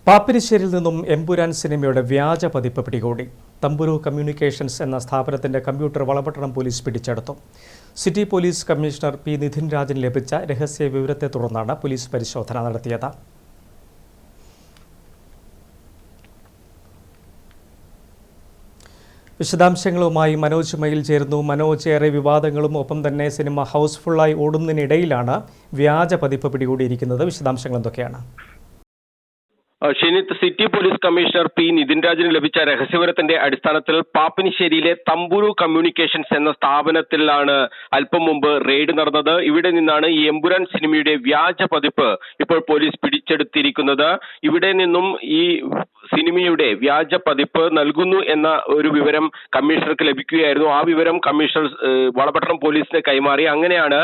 പാപ്പിനിശ്ശേരിയിൽ നിന്നും എമ്പുരാൻ സിനിമയുടെ വ്യാജ പതിപ്പ് പിടികൂടി. തമ്പുരു കമ്മ്യൂണിക്കേഷൻസ് എന്ന സ്ഥാപനത്തിന്റെ കമ്പ്യൂട്ടർ വളപട്ടണം പോലീസ് പിടിച്ചെടുത്തു. City police commissioner P Nidhin രാജിന് ലഭിച്ച രഹസ്യ വിവരത്തെ തുടർന്നാണ് പോലീസ് പരിശോധന നടത്തിയത്. വിശദാംശങ്ങളുമായി മനോജ് മയിൽ ചേർന്നു. മനോജ്, ഏറെ വിവാദങ്ങളും ഒപ്പം തന്നെ സിനിമ ഹൗസ്ഫുള്ളായി ഓടുന്നതിനിടയിലാണ് വ്യാജ പതിപ്പ് പിടികൂടിയിരിക്കുന്നത്. വിശദാംശങ്ങൾ എന്തൊക്കെയാണ്? City police commissioner P Nidhin രാജിന് ലഭിച്ച രഹസ്യവിവരത്തിന്റെ അടിസ്ഥാനത്തിൽ പാപ്പിനിശ്ശേരിയിലെ തമ്പുരു കമ്മ്യൂണിക്കേഷൻസ് എന്ന സ്ഥാപനത്തിലാണ് അല്പം മുമ്പ് റെയ്ഡ് നടന്നത്. ഇവിടെ നിന്നാണ് ഈ എമ്പുരാൻ സിനിമയുടെ വ്യാജ പതിപ്പ് ഇപ്പോൾ പോലീസ് പിടിച്ചെടുത്തിരിക്കുന്നത്. ഇവിടെ നിന്നും ഈ സിനിമയുടെ വ്യാജ പതിപ്പ് നൽകുന്നു എന്ന ഒരു വിവരം കമ്മീഷണർക്ക് ലഭിക്കുകയായിരുന്നു. ആ വിവരം കമ്മീഷണർ വളപട്ടണം പോലീസിന് കൈമാറി. അങ്ങനെയാണ്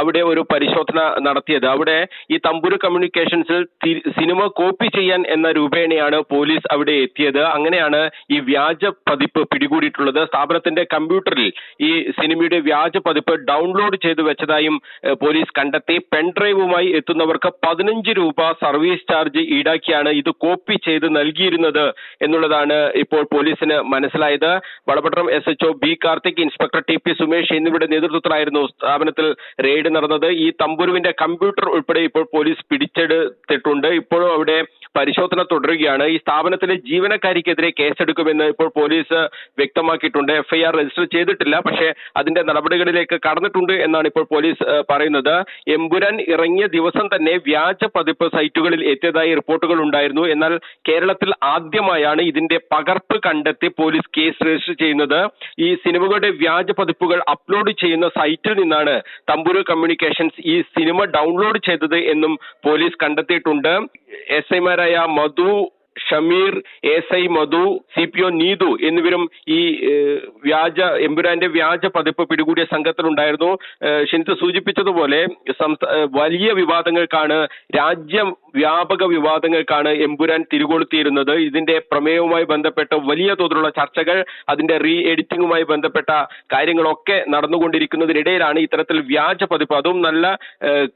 അവിടെ ഒരു പരിശോധന നടത്തിയത്. അവിടെ ഈ തമ്പുരു കമ്മ്യൂണിക്കേഷൻസിൽ സിനിമ കോപ്പി ചെയ്യാൻ എന്ന രൂപേണയാണ് പോലീസ് അവിടെ എത്തിയത്. അങ്ങനെയാണ് ഈ വ്യാജ പതിപ്പ് പിടികൂടിയിട്ടുള്ളത്. സ്ഥാപനത്തിന്റെ കമ്പ്യൂട്ടറിൽ ഈ സിനിമയുടെ വ്യാജ പതിപ്പ് ഡൗൺലോഡ് ചെയ്തു വെച്ചതായും പോലീസ് കണ്ടെത്തി. പെൻഡ്രൈവുമായി എത്തുന്നവർക്ക് 15 രൂപ സർവീസ് ചാർജ് ഈടാക്കിയാണ് ഇത് കോപ്പി ചെയ്ത് നൽകിയിരുന്നത് എന്നുള്ളതാണ് ഇപ്പോൾ പോലീസിന് മനസ്സിലായത്. Valapattanam SHO B Karthik, inspector TP Sumesh എന്നിവരുടെ നേതൃത്വത്തിലായിരുന്നു സ്ഥാപനത്തിൽ റെയ്ഡ് നടന്നത്. ഈ തമ്പുരുവിന്റെ കമ്പ്യൂട്ടർ ഉൾപ്പെടെ ഇപ്പോൾ പോലീസ് പിടിച്ചെടുത്തിട്ടുണ്ട്. ഇപ്പോഴും അവിടെ പരിശോധന തുടരുകയാണ്. ഈ സ്ഥാപനത്തിലെ ജീവനക്കാരിക്കെതിരെ കേസെടുക്കുമെന്ന് ഇപ്പോൾ പോലീസ് വ്യക്തമാക്കിയിട്ടുണ്ട്. FIR രജിസ്റ്റർ ചെയ്തിട്ടില്ല, പക്ഷേ അതിന്റെ നടപടികളിലേക്ക് കടന്നിട്ടുണ്ട് എന്നാണ് ഇപ്പോൾ പോലീസ് പറയുന്നത്. എമ്പുരാൻ ഇറങ്ങിയ ദിവസം തന്നെ വ്യാജ പതിപ്പ് സൈറ്റുകളിൽ എത്തിയതായി റിപ്പോർട്ടുകൾ ഉണ്ടായിരുന്നു. എന്നാൽ കേരളത്തിൽ ആദ്യമായാണ് ഇതിന്റെ പകർപ്പ് കണ്ടെത്തി പോലീസ് കേസ് രജിസ്റ്റർ ചെയ്യുന്നത്. ഈ സിനിമകളുടെ വ്യാജ പതിപ്പുകൾ അപ്ലോഡ് ചെയ്യുന്ന സൈറ്റിൽ നിന്നാണ് തമ്പുരു കമ്മ്യൂണിക്കേഷൻസ് ഈ സിനിമ ഡൗൺലോഡ് ചെയ്തത് എന്നും പോലീസ് കണ്ടെത്തിയിട്ടുണ്ട്. SIമാരായ മധു, ഷമീർ, ASI മധു, CPO നീതു എന്നിവരും ഈ എമ്പുരാന്റെ വ്യാജ പതിപ്പ് പിടികൂടിയ സംഘത്തിലുണ്ടായിരുന്നു. ഷിൻത്ത് സൂചിപ്പിച്ചതുപോലെ വലിയ വിവാദങ്ങൾക്കാണ്, രാജ്യവ്യാപക വിവാദങ്ങൾക്കാണ് എമ്പുരാൻ തിരികൊളുത്തിയിരുന്നത്. ഇതിന്റെ പ്രമേയവുമായി ബന്ധപ്പെട്ട വലിയ തോതിലുള്ള ചർച്ചകൾ, അതിന്റെ റീ എഡിറ്റിംഗുമായി ബന്ധപ്പെട്ട കാര്യങ്ങളൊക്കെ നടന്നുകൊണ്ടിരിക്കുന്നതിനിടയിലാണ് ഇത്തരത്തിൽ വ്യാജ പതിപ്പ്, അതും നല്ല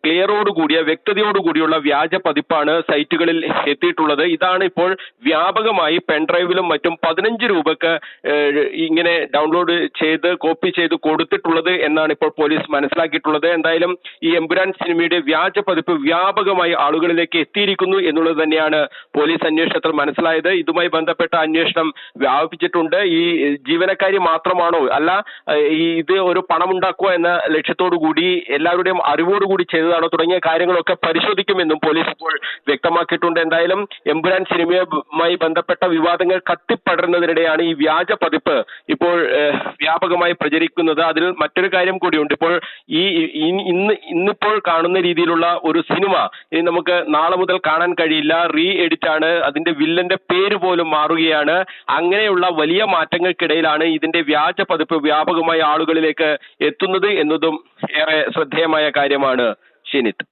ക്ലിയറോടുകൂടിയ, വ്യക്തതയോടുകൂടിയുള്ള വ്യാജ പതിപ്പാണ് സൈറ്റുകളിൽ എത്തിയിട്ടുള്ളത്. ഇതാണ് ഇപ്പോൾ വ്യാപകമായി പെൻഡ്രൈവിലും മറ്റും 15 രൂപക്ക് ഇങ്ങനെ ഡൗൺലോഡ് ചെയ്ത് കോപ്പി ചെയ്ത് കൊടുത്തിട്ടുള്ളത് എന്നാണ് ഇപ്പോൾ പോലീസ് മനസ്സിലാക്കിയിട്ടുള്ളത്. എന്തായാലും ഈ എമ്പുരാൻ സിനിമയുടെ വ്യാജ പതിപ്പ് വ്യാപകമായി ആളുകളിലേക്ക് എത്തിയിരിക്കുന്നു എന്നുള്ളത് തന്നെയാണ് പോലീസ് അന്വേഷണത്തിൽ മനസ്സിലായത്. ഇതുമായി ബന്ധപ്പെട്ട അന്വേഷണം വ്യാപിപ്പിച്ചിട്ടുണ്ട്. ഈ ജീവനക്കാരി മാത്രമാണോ, അല്ല ഇത് ഒരു പണമുണ്ടാക്കുക എന്ന ലക്ഷ്യത്തോടു കൂടി എല്ലാവരുടെയും അറിവോടുകൂടി ചെയ്തതാണോ തുടങ്ങിയ കാര്യങ്ങളൊക്കെ പരിശോധിക്കുമെന്നും പോലീസ് ഇപ്പോൾ വ്യക്തമാക്കിയിട്ടുണ്ട്. എന്തായാലും എമ്പുരാൻ സിനിമയുമായി ബന്ധപ്പെട്ട വിവാദങ്ങൾ കത്തിപ്പടരുന്നതിനിടെയാണ് ഈ വ്യാജ പതിപ്പ് ഇപ്പോൾ വ്യാപകമായി പ്രചരിക്കുന്നത്. അതിൽ മറ്റൊരു കാര്യം കൂടിയുണ്ട്. ഇപ്പോൾ ഇന്നിപ്പോൾ കാണുന്ന രീതിയിലുള്ള ഒരു സിനിമ ഇനി നമുക്ക് നാളെ മുതൽ കാണാൻ കഴിയില്ല. റീ എഡിറ്റ് ആണ്, അതിന്റെ വില്ലന്റെ പേര് പോലും മാറുകയാണ്. അങ്ങനെയുള്ള വലിയ മാറ്റങ്ങൾക്കിടയിലാണ് ഇതിന്റെ വ്യാജ പതിപ്പ് വ്യാപകമായി ആളുകളിലേക്ക് എത്തുന്നത് എന്നതും ഏറെ ശ്രദ്ധേയമായ കാര്യമാണ്. ഷിനിത്ത്.